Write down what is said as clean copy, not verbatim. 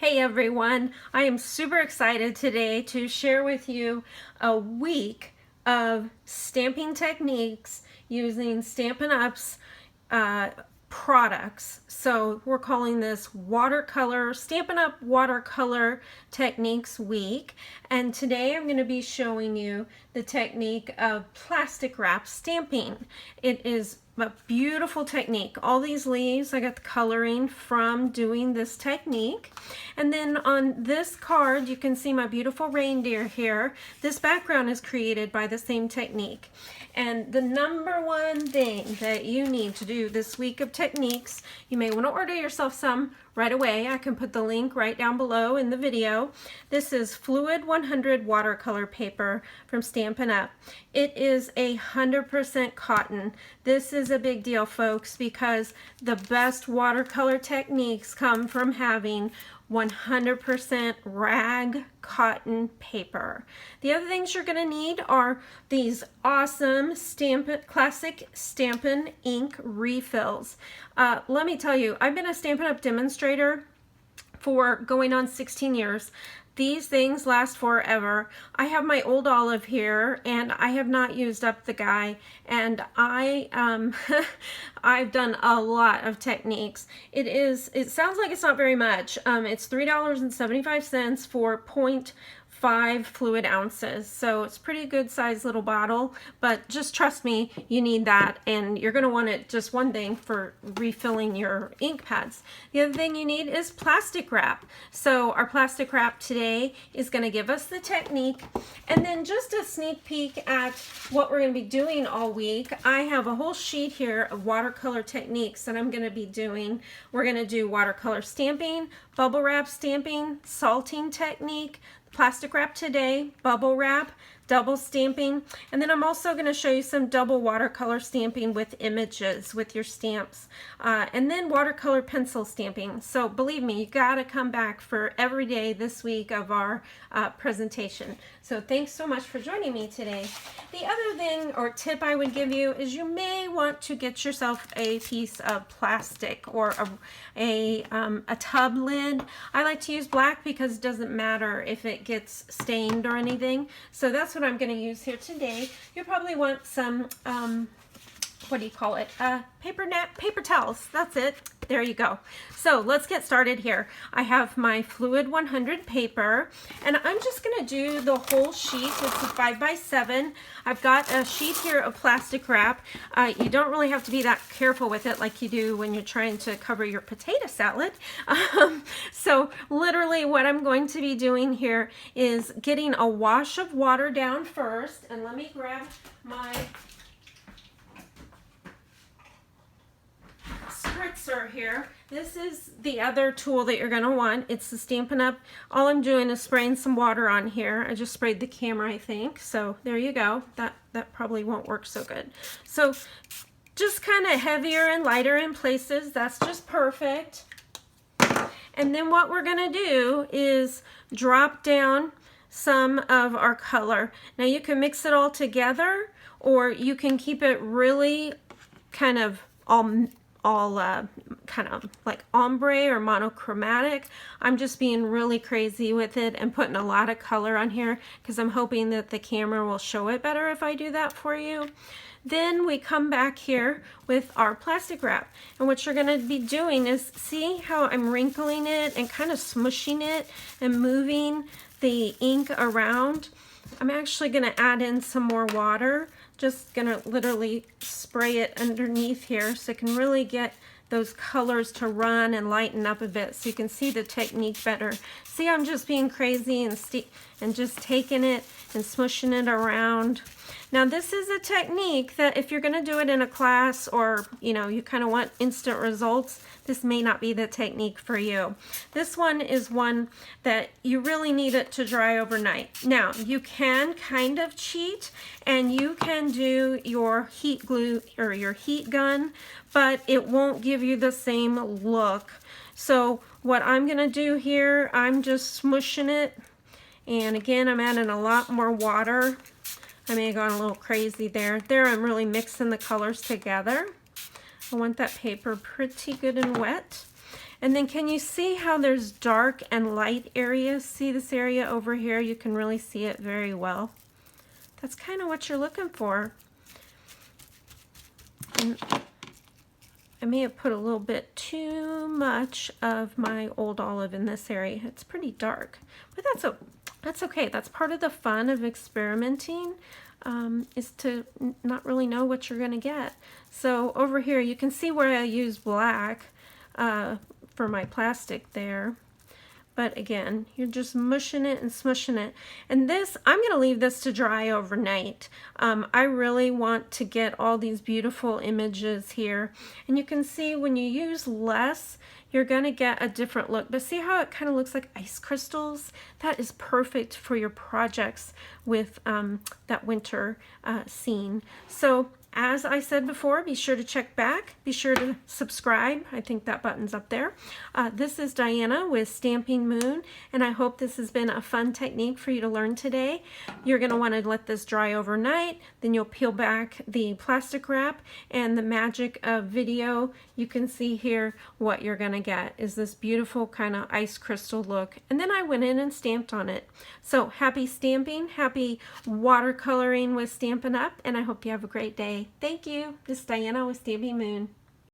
Hey everyone, I am super excited today to share with you a week of stamping techniques using Stampin' Up's products. So we're calling this Watercolor, Stampin' Up Watercolor Techniques Week. And today I'm going to be showing you the technique of plastic wrap stamping. It is a beautiful technique. All these leaves, I got the coloring from doing this technique. And then on this card, you can see my beautiful reindeer here. This background is created by the same technique. And the number one thing that you need to do this week of techniques, you may want to order yourself some right away. I can put the link right down below in the video. This is Fluid 100 watercolor paper from Stampin' Up. It is 100% cotton. This is a big deal, folks, because the best watercolor techniques come from having 100% rag cotton paper. The other things you're going to need are these awesome classic Stampin' ink refills. Let me tell you, I've been a Stampin' Up demonstrator for going on 16 years. These things last forever. I have my old olive here and I have not used up the guy, and I've done a lot of techniques. It sounds like it's not very much. It's $3.75 for 0.5 fluid ounces. So it's pretty good sized little bottle, but just trust me, you need that, and you're gonna want it just one thing for refilling your ink pads. The other thing you need is plastic wrap. So our plastic wrap today is gonna give us the technique, and then just a sneak peek at what we're gonna be doing all week. I have a whole sheet here of watercolor techniques that I'm gonna be doing. We're gonna do watercolor stamping, bubble wrap stamping, salting technique, plastic wrap today, bubble wrap, double stamping, and then I'm also going to show you some double watercolor stamping with images with your stamps, and then watercolor pencil stamping. So believe me, you got to come back for every day this week of our presentation. So thanks so much for joining me today. The other thing or tip I would give you is you may want to get yourself a piece of plastic or a tub lid. I like to use black because it doesn't matter if it gets stained or anything. So that's what I'm going to use here today. You'll probably want some, what do you call it? Paper towels. That's it. There you go. So let's get started here. I have my Fluid 100 paper, and I'm just going to do the whole sheet. It's a 5x7. I've got a sheet here of plastic wrap. You don't really have to be that careful with it like you do when you're trying to cover your potato salad. So literally what I'm going to be doing here is getting a wash of water down first, and let me grab my spritzer here. This is the other tool that you're going to want. It's the Stampin' Up. All I'm doing is spraying some water on here. I just sprayed the camera, I think. So there you go. That probably won't work so good. So just kind of heavier and lighter in places. That's just perfect. And then what we're going to do is drop down some of our color. Now you can mix it all together, or you can keep it really kind of all kind of like ombre or monochromatic. I'm just being really crazy with it and putting a lot of color on here because I'm hoping that the camera will show it better if I do that for you. Then we come back here with our plastic wrap, and what you're going to be doing is, see how I'm wrinkling it and kind of smushing it and moving the ink around. I'm actually going to add in some more water. Just gonna literally spray it underneath here so it can really get those colors to run and lighten up a bit so you can see the technique better. See, I'm just being crazy and just taking it and smushing it around. Now this is a technique that if you're going to do it in a class, or you kind of want instant results, this may not be the technique for you. This one is one that you really need it to dry overnight. Now you can kind of cheat and you can do your heat glue or your heat gun, but it won't give you the same look. So what I'm going to do here, I'm just smushing it, and again I'm adding a lot more water. I may have gone a little crazy there. There I'm really mixing the colors together. I want that paper pretty good and wet. And then can you see how there's dark and light areas? See this area over here? You can really see it very well. That's kind of what you're looking for. And I may have put a little bit too much of my old olive in this area. It's pretty dark, but that's okay. That's part of the fun of experimenting, is to not really know what you're gonna get. So over here, you can see where I use black for my plastic there. But again, you're just mushing it and smushing it. And this, I'm going to leave this to dry overnight. I really want to get all these beautiful images here. And you can see when you use less, you're going to get a different look. But see how it kind of looks like ice crystals? That is perfect for your projects with that winter scene. So as I said before, be sure to check back. Be sure to subscribe. I think that button's up there. This is Diana with Stampin' Moon, and I hope this has been a fun technique for you to learn today. You're going to want to let this dry overnight. Then you'll peel back the plastic wrap, and the magic of video, you can see here what you're going to get is this beautiful kind of ice crystal look. And then I went in and stamped on it. So happy stamping, happy watercoloring with Stampin' Up, and I hope you have a great day. Thank you. This is Diana with Stampin' Moon.